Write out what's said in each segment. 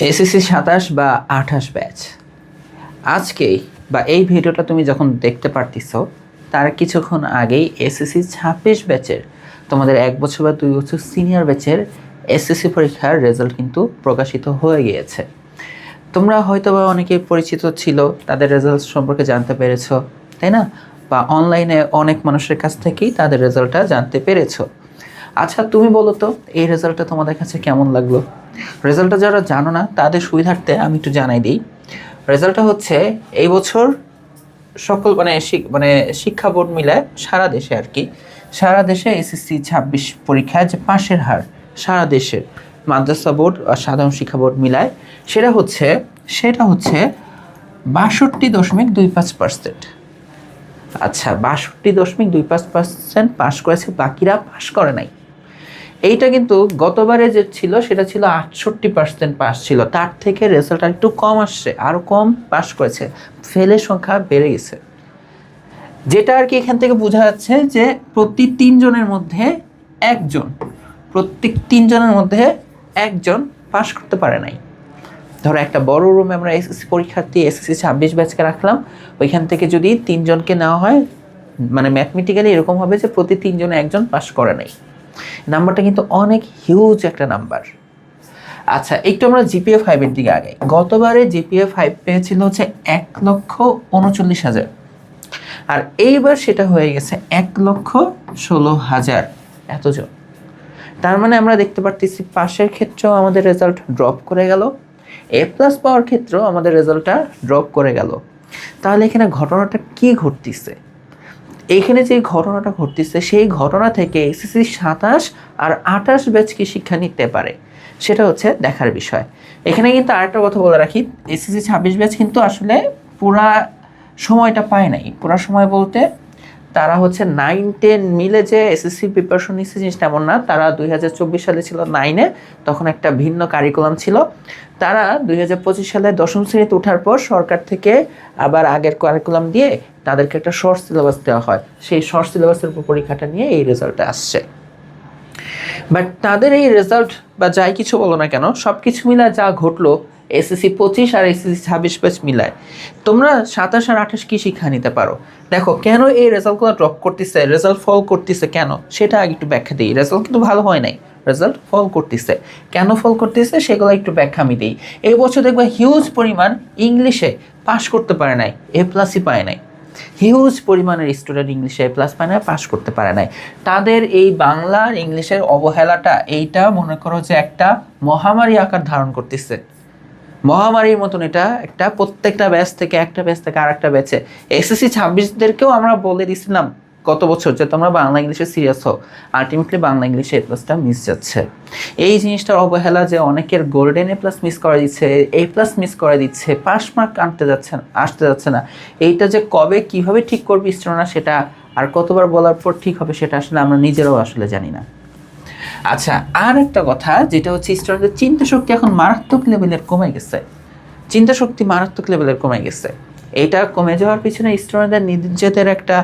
SSC 27 বা 28 batch আজকেই বা এই ভিডিওটা তুমি যখন দেখতে পারতেছো তার কিছুক্ষণ আগেই এসএসসি 26 ব্যাচের তোমাদের 1 বছর বা 2 বছর সিনিয়র ব্যাচের এসএসসি পরীক্ষার রেজাল্ট কিন্তু প্রকাশিত হয়ে গিয়েছে। তোমরা হয়তো বা অনেকে পরিচিত ছিল, তাদের রেজাল্ট সম্পর্কে জানতে পেরেছো, তাই না? বা অনলাইনে অনেক মানুষের কাছ থেকেই তাদের রেজাল্টটা জানতে পেরেছো। আচ্ছা তুমি বলো তো, এই রেজাল্টটা তোমাদের কাছে কেমন লাগলো? রেজাল্টটা যারা জানো না তাদের সুবিধার্থে আমি একটু জানাই দিই। রেজাল্টটা হচ্ছে এই বছর সকল শিক্ষা বোর্ড মিলে সারা দেশে আর কি, সারা দেশে এসএসসি 26 পরীক্ষায় যে পাশের হার সারা দেশের মাদ্রাসা বোর্ড আর সাধারণ শিক্ষা বোর্ড মিলায় সেটা হচ্ছে 62.25%। আচ্ছা, 62.25% পাশ করেছে, বাকিরা পাশ করে নাই। এইটা কিন্তু গতবারে যে ছিল সেটা ছিল 68% পাস ছিল, তার থেকে রেজাল্ট আর একটু কম আসছে, আরও কম পাস করেছে, ফেলের সংখ্যা বেড়ে গেছে। যেটা আর কি এখান থেকে বোঝা যাচ্ছে যে প্রত্যেক 3 জনের মধ্যে একজন পাস করতে পারে নাই। ধরো একটা বড় রুমে আমরা এসএসসি পরীক্ষার্থী এসএসসি 26 ব্যাচকে রাখলাম, ওইখান থেকে যদি 3 জনকে নেওয়া হয়, মানে ম্যাথমেটিক্যালি এরকম হবে যে প্রতি 3 জনে একজন পাস করে নাই। নাম্বারটা কিন্তু অনেক হিউজ একটা নাম্বার। আচ্ছা, একটু আমরা জিপিএ 5 এর দিকে আগে। গতবারে জিপিএ 5 পেয়েছিল হচ্ছে 1,39,000, আর এইবার সেটা হয়ে গেছে 1,16,000 এতজন। তার মানে আমরা দেখতে পারতেছি পাশের ক্ষেত্রেও আমাদের রেজাল্ট ড্রপ করে গেল, এ প্লাস পাওয়ার ক্ষেত্রেও আমাদের রেজাল্টটা ড্রপ করে গেল। তাহলে এখানে ঘটনাটা কি ঘটতেছে? এইখানে যে ঘটনাটা ঘটতেছে সেই ঘটনা থেকে এসএসসি 27 আর 28 ব্যাচ কি শিক্ষা নিতে পারে সেটা হচ্ছে দেখার বিষয়। এখানে কিন্তু আরেকটা কথা বলে রাখি, এসএসসি 26 ব্যাচ কিন্তু আসলে পুরা সময়টা পায় নাই। পুরা সময় বলতে তারা হচ্ছে 9-10 মিলে যে এসএসসি প্রিপারেশন নিচ্ছে জিনিসটা এমন না। তারা 2024 সালে ছিল 9-এ, তখন একটা ভিন্ন কারিকুলাম ছিল। তারা 2025 সালে 10ম শ্রেণীতে ওঠার পর সরকার থেকে আবার আগের কারিকুলাম দিয়ে তাদেরকে একটা শর্ট সিলেবাস দেওয়া হয়, সেই শর্ট সিলেবাসের উপর পরীক্ষাটা নিয়ে এই রেজাল্টটা আসছে। বাট তাদের এই রেজাল্ট বা যাই কিছু বলো না কেন, সব কিছু মিলায় যা ঘটলো এসএসসি 25 আর এসএসসি 26 ব্যাচ মিলায় তোমরা 27 আর 28 কি শিক্ষা নিতে পারো? দেখো কেন এই রেজাল্টগুলো ড্রপ করতেছে, রেজাল্ট ফল করতেছে কেন সেটা আগে একটু ব্যাখ্যা দিই। রেজাল্ট কিন্তু ভালো হয় নাই, রেজাল্ট ফল করতেছে কেন, ফল করতেছে সেগুলো একটু ব্যাখ্যা আমি দিই। এই বছর দেখবে হিউজ পরিমাণ ইংলিশে পাস করতে পারে নাই, এ প্লাসই পায় নাই। হিউজ পরিমাণের স্টুডেন্ট ইংলিশে এ প্লাস পায় না, পাস করতে পারে নাই। তাদের এই বাংলার ইংলিশের অবহেলাটা, এইটা মনে করো যে একটা মহামারী আকার ধারণ করতেছে। মহামারীর মতন এটা একটা প্রত্যেকটা ব্যাচ থেকে আর একটা ব্যাচে। এসএসসি 26দেরকেও আমরা বলে দিছিলাম গত বছর যে তোমরা বাংলা ইংলিশে সিরিয়াস হও, আলটিমেটলি বাংলা ইংলিশে এ প্লাসটা মিস যাচ্ছে। এই জিনিসটার অবহেলা যে অনেকের গোল্ডেন এ প্লাস মিস করে দিচ্ছে, এ প্লাস মিস করে দিচ্ছে, পাস মার্ক আসতে যাচ্ছে না, এইটা যে কবে কিভাবে ঠিক করবে স্টুডেন্টরা, সেটা আর কতবার বলার পর ঠিক হবে সেটা আসলে আমরা নিজেরাও আসলে জানি না। আচ্ছা, আর একটা কথা যেটা হচ্ছে স্টুডেন্টদের চিন্তা শক্তি এখন মারাত্মক লেভেলের কমে গেছে। এটা কমে যাওয়ার পিছনে স্টুডেন্টদের নিজেদের একটা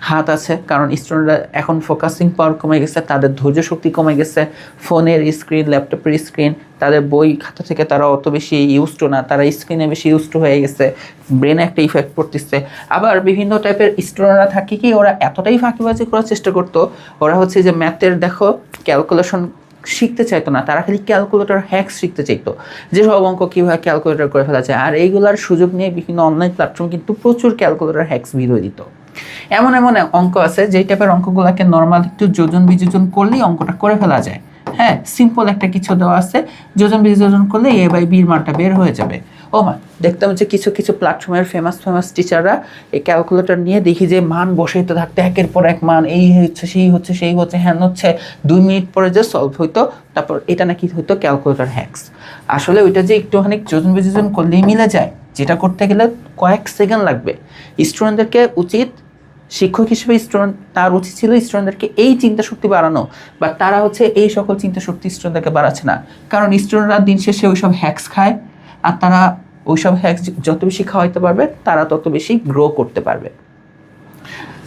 হাত আছে, কারণ স্টুডেন্টরা এখন ফোকাসিং পাওয়ার কমে গেছে, তাদের ধৈর্য শক্তি কমে গেছে। ফোনের স্ক্রিন, ল্যাপটপের স্ক্রিন, তাদের বই খাতা থেকে তারা অত বেশি ইউজড না, তারা স্ক্রিনে বেশি ইউজড হয়ে গেছে, ব্রেনে একটা ইফেক্ট পড়তেছে। আবার বিভিন্ন টাইপের স্টুডেন্টরা থাকে কি, ওরা এতটাই ফাঁকিবাজি করার চেষ্টা করতো, ওরা হচ্ছে যে ম্যাথের দেখো ক্যালকুলেশন শিখতে চাইতো না, তারা খালি ক্যালকুলেটর হ্যাক্স শিখতে চাইতো, যে সব অঙ্ক কীভাবে ক্যালকুলেটর করে ফেলা যায়। আর এইগুলার সুযোগ নিয়ে বিভিন্ন অনলাইন প্ল্যাটফর্ম কিন্তু প্রচুর ক্যালকুলেটর হ্যাক্স ভিডিও দিত। এমন অঙ্ক আছে যেই টাইপের অঙ্কগুলোকে নর্মাল একটু যোজন বিযোজন করলেই অঙ্কটা করে ফেলা যায়। হ্যাঁ, সিম্পল একটা কিছু দেওয়া আছে, যোজন বিযোজন করলে a/b মানটা বের হয়ে যাবে। ও মা, দেখতাম যে কিছু প্ল্যাটফর্মের ফেমাস টিচাররা এই ক্যালকুলেটর নিয়ে দেখি যে মান বসাইতে থাকতে একের পর এক মান, এই হচ্ছে সেই হচ্ছে হ্যান হচ্ছে, 2 মিনিট পরে যে সলভ হইতো, তারপর এটা নাকি হইতো ক্যালকুলেটর হ্যাক্স। আসলে ওইটা যে একটুখানি যোজন বিযোজন করলেই মিলে যায়, যেটা করতে গেলে কয়েক সেকেন্ড লাগবে। স্টুডেন্টদেরকে উচিত, শিক্ষক হিসেবে তার উচিত ছিল স্টুডেন্টদেরকে এই চিন্তা শক্তি বাড়ানো, বা তারা হচ্ছে এই সকল চিন্তা শক্তি স্টুডেন্টদেরকে বাড়াচ্ছে না। কারণ স্টুডেন্টরা দিন শেষে ওইসব হ্যাক্স খায়, আর তারা ওইসব হ্যাক্স যত বেশি খাওয়াইতে পারবে তারা তত বেশি গ্রো করতে পারবে।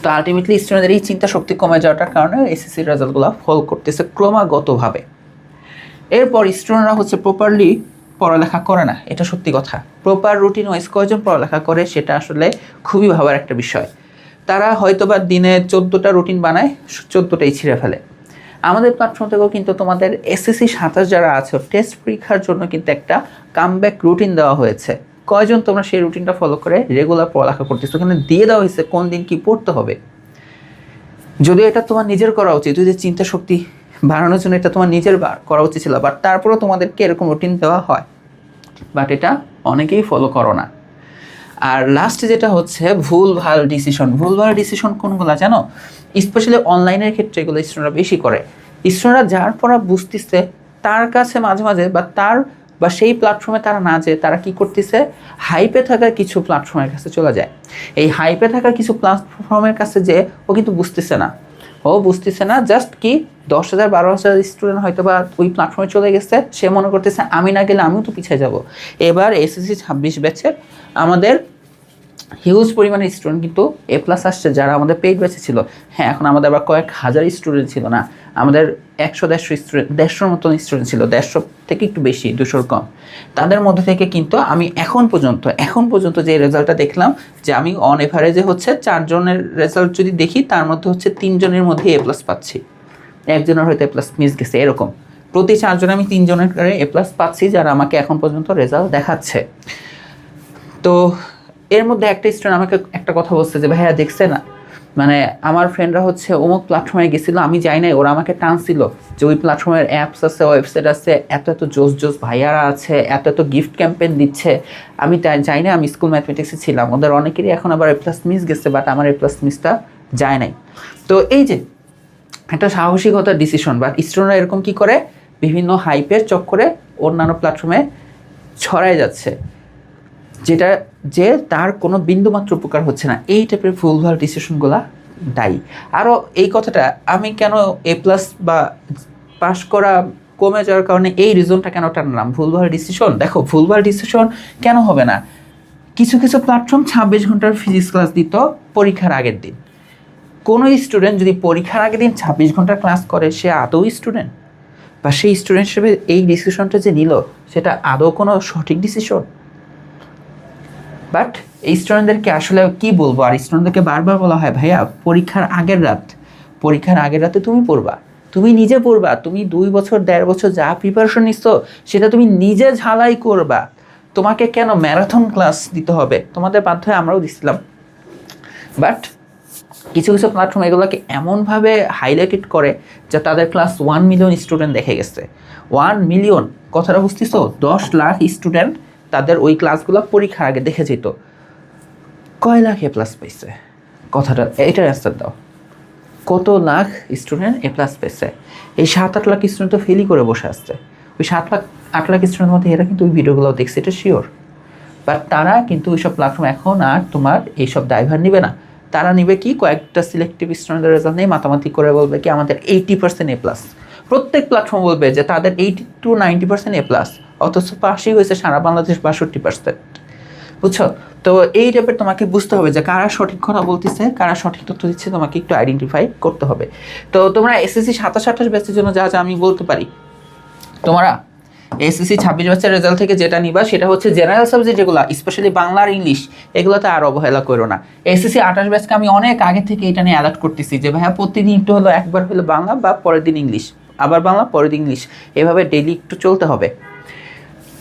তো আলটিমেটলি স্টুডেন্টদের এই চিন্তা শক্তি কমে যাওয়াটার কারণে এসএসসির রেজাল্টগুলো ফল করতেছে ক্রমাগতভাবে। এরপর স্টুডেন্টরা হচ্ছে প্রপারলি পড়ালেখা করে না, এটা সত্যি কথা। প্রপার রুটিন ওয়াইজ কয়জন পড়ালেখা করে সেটা আসলে খুবই ভাবার একটা বিষয়। তারা হয়তোবা দিনে 14টা রুটিন বানায়, 14টাই ছিঁড়ে ফেলে। আমাদের প্ল্যাটফর্ম থেকেও কিন্তু তোমাদের এসএসসি 27 যারা আছে টেস্ট পরীক্ষার জন্য কিন্তু একটা কামব্যাক রুটিন দেওয়া হয়েছে। কয়জন তোমরা সেই রুটিনটা ফলো করে রেগুলার পড়ালেখা করতেছো? ওখানে দিয়ে দেওয়া হয়েছে কোন দিন কি পড়তে হবে। যদিও এটা তোমার নিজের করা উচিত, যদি চিন্তা শক্তি বাড়ানোর জন্য এটা তোমার নিজের করা উচিত ছিল, বাট তারপরেও তোমাদেরকে এরকম রুটিন দেওয়া হয়, বাট এটা অনেকেই ফলো করো না। আর লাস্ট যেটা হচ্ছে ভুলভাল ডিসিশন কোনগুলো জানো? স্পেশালি অনলাইনের ক্ষেত্রে এগুলো স্টুডেন্টরা বেশি করে। স্টুডেন্টরা যার পড়া বুঝতেছে তার কাছে মাঝে মাঝে বা সেই প্ল্যাটফর্মে তারা না যেয়ে তারা কি করতেছে, হাইপে থাকা কিছু প্ল্যাটফর্মের কাছে চলে যায়। এই হাইপে থাকা কিছু প্ল্যাটফর্মের কাছে যে ও কিন্তু বুঝতেছে না, জাস্ট কি 10,000 12,000 স্টুডেন্ট হয়তো বা ওই প্ল্যাটফর্মে চলে গেছে, সে মনে করতেছে আমি না গেলে আমিও তো পিছিয়ে যাব। এবার এসএসসি 26 ব্যাচের আমাদের হিউজ পরিমাণে স্টুডেন্ট কিন্তু A+ আসছে, যারা আমাদের পেইড ব্যাচে ছিল। হ্যাঁ, এখন আমাদের আবার কয়েক হাজার স্টুডেন্ট ছিল না, আমাদের 100-150 স্টুডেন্ট, 150 মতন স্টুডেন্ট ছিল, 150 থেকে একটু বেশি, 200 কম। তাদের মধ্যে থেকে কিন্তু আমি এখন পর্যন্ত যে রেজাল্টটা দেখলাম, যে আমি অন এভারেজে হচ্ছে 4 জনের রেজাল্ট যদি দেখি, তার মধ্যে হচ্ছে 3 জনের মধ্যে A+ পাচ্ছি, একজনের হয়তো A+ মিস গেছে। এরকম প্রতি 4 জনে আমি 3 জনের A+ পাচ্ছি, যারা আমাকে এখন পর্যন্ত রেজাল্ট দেখাচ্ছে। তো এর মধ্যে একটা স্টুডেন্ট আমাকে একটা কথা বলছে যে ভাইয়া দেখছে না, মানে আমার ফ্রেন্ডরা হচ্ছে অমুক প্ল্যাটফর্মে গেছিলো, আমি যাই নাই, ওরা আমাকে টানছিল যে ওই প্ল্যাটফর্মের অ্যাপস আছে, ওয়েবসাইট আছে, এত জোস ভাইয়ারা আছে, এত গিফট ক্যাম্পেইন দিচ্ছে, আমি যাই না, আমি স্কুল ম্যাথমেটিক্সে ছিলাম। ওদের অনেকেরই এখন আবার A+ মিস গেছে, বাট আমার A+ মিসটা যায় নাই। তো এই যে একটা সাহসিকতার ডিসিশন, বাট স্টুডেন্টরা এরকম কি করে, বিভিন্ন হাইপের চক্করে অন্যান্য প্ল্যাটফর্মে ছড়ায় যাচ্ছে, যেটা যে তার কোনো বিন্দুমাত্র উপকার হচ্ছে না। এই টাইপের ভুলভাল ডিসিশনগুলো দায়ী। আরও এই কথাটা আমি কেন A+ বা পাস করা কমে যাওয়ার কারণে এই রিজনটা কেন টানলাম, ভুলভাল ডিসিশন। দেখো, ভুলভাল ডিসিশন কেন হবে না? কিছু প্ল্যাটফর্ম 26 ঘন্টার ফিজিক্স ক্লাস দিত পরীক্ষার আগের দিন। কোনো স্টুডেন্ট যদি পরীক্ষার আগের দিন 26 ঘন্টার ক্লাস করে, সে আদৌ স্টুডেন্ট? বা সেই স্টুডেন্ট হিসেবে এই ডিসিশনটা যে নিল, সেটা আদৌ কোনো সঠিক ডিসিশন? বাট এই স্টুডেন্টদেরকে আসলে কি বলবো, আর স্টুডেন্টদেরকে বারবার বলা হয় ভাইয়া পরীক্ষার আগের রাতে তুমি পড়বা, তুমি নিজে পড়বা, তুমি 2 বছর 1.5 বছর যা প্রিপারেশন নিচ্ছ সেটা তুমি নিজে ঝালাই করবা। তোমাকে কেন ম্যারাথন ক্লাস দিতে হবে? তোমাদের বাধ্য হয়ে আমরাও দিচ্ছিলাম, বাট কিছু প্ল্যাটফর্ম এগুলোকে এমনভাবে হাইলাইটেড করে যে তাদের ক্লাস 1 মিলিয়ন স্টুডেন্ট দেখে গেছে। 1 মিলিয়ন, কথাটা বুঝতেছো? 10 লাখ স্টুডেন্ট তাদের ওই ক্লাসগুলো পরীক্ষার আগে দেখে যেত। কয় লাখ A+ পাইছে? কথাটা এটার অ্যান্সার দাও। কত লাখ স্টুডেন্ট A+ পেয়েছে? এই 7-8 লাখ স্টুডেন্ট তো ফেলই করে বসে আসছে। ওই 7-8 লাখ স্টুডেন্টের মধ্যে এরা কিন্তু ওই ভিডিওগুলো দেখছে, এটা শিওর। বাট তারা কিন্তু ওইসব প্ল্যাটফর্ম এখন আর তোমার এইসব দায়ভার নিবে না। তারা নিবে কি, কয়েকটা সিলেক্টিভ স্টুডেন্টের রেজাল্ট নিয়ে মাতামাতি করে বলবে কি আমাদের 80% A+। প্রত্যেক প্ল্যাটফর্ম বলবে যে তাদের 80 to 90% A+, অথচ পাশই হয়েছে সারা বাংলাদেশ 62%। বুঝছো? তো এই টাইপের তোমাকে বুঝতে হবে যে কারা সঠিক কথা বলতেছে, কারা সঠিক তথ্য দিচ্ছে, তোমাকে একটু আইডেন্টিফাই করতে হবে। তো তোমরা এসএসসি 27-28 ব্যাচের জন্য যা আমি বলতে পারি, তোমরা এসএসসি 26 ব্যাচের রেজাল্ট থেকে যেটা নিবা সেটা হচ্ছে জেনারেল সাবজেক্ট যেগুলো, স্পেশালি বাংলা আর ইংলিশ, এগুলোতে আর অবহেলা করো না। এসএসসি 28 ব্যাচকে আমি অনেক আগে থেকে এটা নিয়ে অ্যালার্ট করতেছি যে ভাইয়া প্রতিদিন একটু হলো, একবার হলো বাংলা, বা পরের দিন ইংলিশ, আবার বাংলা, পরের দিন ইংলিশ, এভাবে ডেইলি একটু চলতে হবে।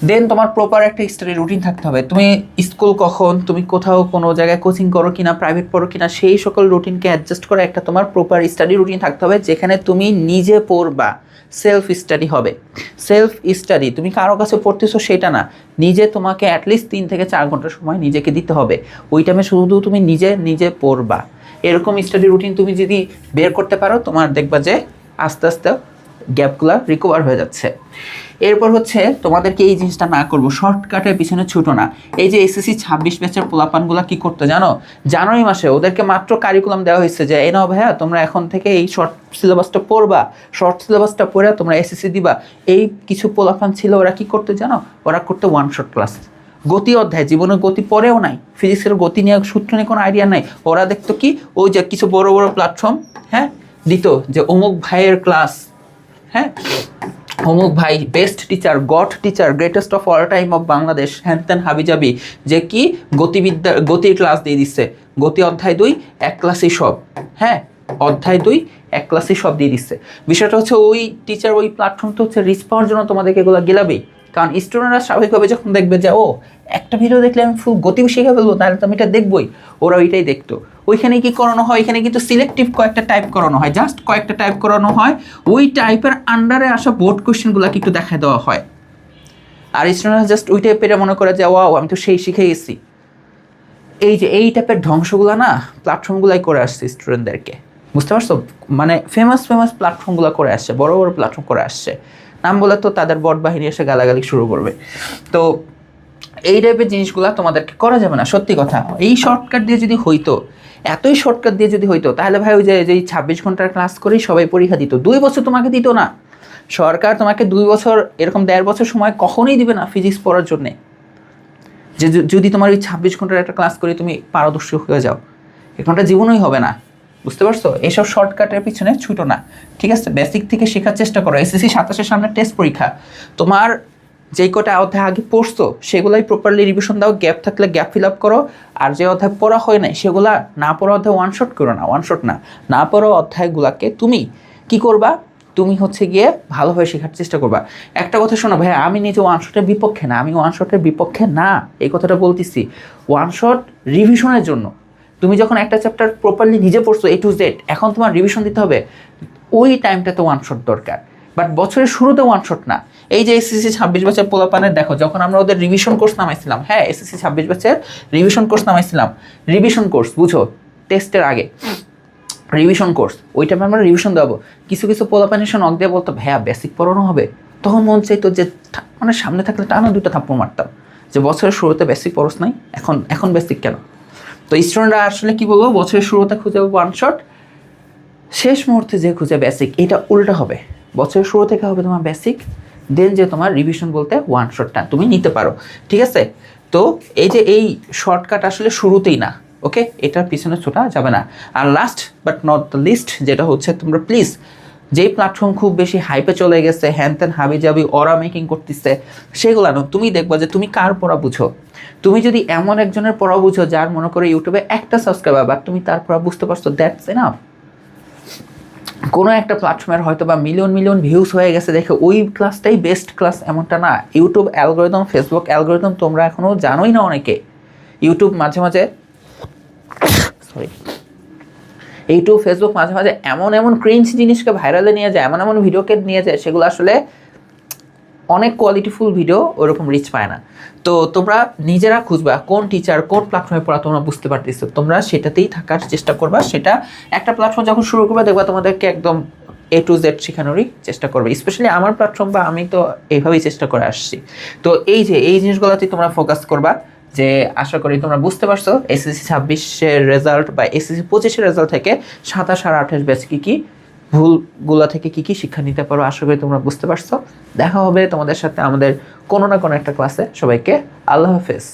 দেন তোমার প্রপার একটা স্টাডি রুটিন থাকতে হবে। তুমি স্কুল কখন, তুমি কোথাও কোনো জায়গায় কোচিং করো কিনা, প্রাইভেট পড়ো কিনা, সেই সকল রুটিনকে অ্যাডজাস্ট করে একটা তোমার প্রপার স্টাডি রুটিন থাকতে হবে, যেখানে তুমি নিজে পড়বা, সেলফ স্টাডি হবে। সেলফ স্টাডি, তুমি কারো কাছে পড়তেছো সেটা না, নিজে তোমাকে অ্যাটলিস্ট 3 থেকে 4 ঘন্টা সময় নিজেকে দিতে হবে। ওই টাইমে শুধু তুমি নিজে পড়বা। এরকম স্টাডি রুটিন তুমি যদি বের করতে পারো, তোমার দেখবা যে আস্তে আস্তে গ্যাপগুলো রিকভার হয়ে যাচ্ছে। এরপর হচ্ছে তোমাদেরকে এই জিনিসটা না করবো, শর্টকাটের পিছনে ছুটো না। এই যে এসএসসি 26 ব্যাচের পোলাপানগুলো কি করতে জানো? জানুয়ারি মাসে ওদেরকে মাত্র কারিকুলাম দেওয়া হয়েছে যে এই নাও ভাইয়া তোমরা এখন থেকে এই শর্ট সিলেবাসটা পড়বা, শর্ট সিলেবাসটা পড়ে তোমরা এসএসসি দিবা। এই কিছু পোলাপান ছিল, ওরা কি করতে জানো? ওরা করতে 1 শট ক্লাস, গতি অধ্যায়, জীবনের গতি পড়েও নাই, ফিজিক্সের গতি নিয়ে সূত্র নিয়ে কোনো আইডিয়া নাই। ওরা দেখতো কি, ওই যে কিছু বড় প্ল্যাটফর্ম দিত যে অমুক ভাইয়ের ক্লাস, অমুক ভাই best teacher, god teacher, greatest of all time of Bangladesh, হ্যানত্যান হাবিজাবি, যে কি গতির ক্লাস দিয়ে দিচ্ছে, গতি অধ্যায় 2 এক ক্লাসেই সব, হ্যাঁ অধ্যায় 2 এক ক্লাসেই সব দিয়ে দিচ্ছে। বিষয়টা হচ্ছে ওই টিচার ওই প্ল্যাটফর্ম তো হচ্ছে রিচ পাওয়ার জন্য তোমাদেরকে এগুলো গেলাবেই, কারণ স্টুডেন্টরা স্বাভাবিকভাবে যখন দেখবে যে ও একটা ভিডিও দেখলে আমি ফুল গতি শিখে ফেলবো, তাহলে তো আমি এটা দেখবোই, ওরা ওইটাই দেখতো। ওইখানে কি করানো হয়, এখানে কিন্তু সিলেক্টিভ কয়েকটা টাইপ করানো হয়, জাস্ট কয়েকটা টাইপ করানো হয়, ওই টাইপের আন্ডারে আসা বোর্ড কোয়েশ্চেনগুলোকে একটু দেখায় দেওয়া হয়। আর স্টুডেন্টরা জাস্ট ওই টাইপের মনে করে যে ওয়াও আমি তো সেই শিখে গেছি। এই যে এই টাইপের ধ্বংসগুলো না প্ল্যাটফর্মগুলাই করে আসছে স্টুডেন্টদেরকে, বুঝতে পারছো? মানে ফেমাস প্ল্যাটফর্মগুলো করে আসছে, বড় বড় প্ল্যাটফর্ম করে আসছে, নাম বলে তো তাদের বট বাহিনী এসে গালাগালি শুরু করবে। তো এই টাইপের জিনিসগুলো তোমাদেরকে করা যাবে না, সত্যি কথা। এই শর্টকাট দিয়ে যদি হইতো, এতই শর্টকাট দিয়ে যদি হইতো, তাহলে ভাই ওই যে 26 ঘন্টার ক্লাস করেই সবাই পরীক্ষা দিত, 2 বছর তোমাকে দিত না সরকার, তোমাকে 2 বছর এরকম 1.5 বছর সময় কখনোই দিবে না ফিজিক্স পড়ার জন্যে, যে যদি তোমার ওই 26 ঘন্টার একটা ক্লাস করে তুমি পারদর্শী হয়ে যাও, এখানটা জীবনই হবে না, বুঝতে পারছো? এইসব শর্টকাটের পিছনে ছুটো না, ঠিক আছে? বেসিক থেকে শেখার চেষ্টা করো। এসএসসি 27-এর সামনে টেস্ট পরীক্ষা, তোমার যেই কটা অধ্যায় আগে পড়ছো সেগুলাই প্রপারলি রিভিশন দাও, গ্যাপ থাকলে গ্যাপ ফিল আপ করো, আর যে অধ্যায় পড়া হয় নাই সেগুলা না পড়া অধ্যায় ওয়ান শট করো না, ওয়ান শট না পড়া অধ্যায়গুলোকে তুমি কি করবা, তুমি হচ্ছে গিয়ে ভালোভাবে শেখার চেষ্টা করবা। একটা কথা শোনো ভাই, আমি নিজে ওয়ান শটের বিপক্ষে না, আমি ওয়ান শটের বিপক্ষে না, এই কথাটা বলতেছি। ওয়ান শট রিভিশনের জন্য, তুমি যখন একটা চ্যাপ্টার প্রপারলি নিজে পড়ছো A to Z, এখন তোমার রিভিশন দিতে হবে, ওই টাইমটাতে ওয়ান শট দরকার, বাট বছরের শুরুতে ওয়ান শট না। এই যে এসএসসি 26 ব্যাচের পোলাপানের দেখো, যখন আমরা ওদের রিভিশন কোর্স নামাইছিলাম, হ্যাঁ এসএসসি 26 ব্যাচের রিভিশন কোর্স নামাইছিলাম, রিভিশন কোর্স বুঝো, টেস্টের আগে রিভিশন কোর্স, ওই টাইমে আমরা রিভিশন দেবো। কিছু পোলাপান এসে নক দিয়ে বলতো ভাইয়া বেসিক পড়ানো হবে, তখন মন চাইতো যে মানে সামনে থাকলে টানা 2টা থাপ্পড় মারতাম, যে বছরের শুরুতে বেসিক পড়স নাই, এখন বেসিক কেন? তো স্টুডেন্টরা আসলে কি বলবো, বছরের শুরুতে খুঁজে ওয়ান শট, শেষ মুহূর্তে যে খুঁজে বেসিক, এটা উল্টা হবে। বছরের শুরু থেকে হবে তোমার বেসিক, দেন যে তোমার রিভিশন বলতে ওয়ান শটটা তুমি নিতে পারো, ঠিক আছে? তো এই যে এই শর্টকাট আসলে শুরুতেই না, ওকে, এটার পিছনে ছোটা যাবে না। আর last but not the least যেটা হচ্ছে, তোমরা প্লিজ যেই প্ল্যাটফর্ম খুব বেশি হাইপে চলে গেছে, হ্যান ত্যান হাবি জাবি ওরা মেকিং করতেছে, সেগুলো না, তুমি দেখবা যে তুমি কার পড়া বুঝো। তুমি যদি এমন একজনের পড়া বুঝো যার মনে করো ইউটিউবে একটা সাবস্ক্রাইবার, বাট তুমি তার পড়া বুঝতে পারছো, দ্যাটস এনাফ। কোনো একটা প্ল্যাটফর্মের হয়তো বা মিলিয়ন ভিউজ হয়ে গেছে দেখে ওই ক্লাসটাই বেস্ট ক্লাস এমনটা না। ইউটিউব অ্যালগোরিদম, ফেসবুক অ্যালগোরিদম তোমরা এখনও জানোই না অনেকে। ইউটিউব ফেসবুক মাঝে মাঝে এমন ক্রিঞ্জ জিনিসকে ভাইরালে নিয়ে যায়, এমন ভিডিওকে নিয়ে যায়, সেগুলো আসলে অনেক কোয়ালিটিফুল ভিডিও ওরকম রিচ পায় না। তো তোমরা নিজেরা খুঁজবা কোন টিচার কোন প্ল্যাটফর্মে পড়া তোমরা বুঝতে পারতেছো, তোমরা সেটাতেই থাকার চেষ্টা করবা। সেটা একটা প্ল্যাটফর্ম যখন শুরু করবে দেখবা তোমাদেরকে একদম A to Z শেখানোরই চেষ্টা করবে। স্পেশালি আমার প্ল্যাটফর্ম, বা আমি তো এইভাবেই চেষ্টা করে আসছি। তো এই জিনিসগুলোতেই তোমরা ফোকাস করবা, যে আশা করি তোমরা বুঝতে পারছো এসএসসি 26-এর রেজাল্ট বা এসএসসি 25-এর রেজাল্ট থেকে 27 আর 28 ব্যাচ কি ভুলগুলা থেকে কি শিক্ষা নিতে পারো। আশা করি তোমরা বুঝতে পারছো। দেখা হবে তোমাদের সাথে আমাদের কোনো না কোনো একটা ক্লাসে। সবাইকে আল্লাহ হাফেজ।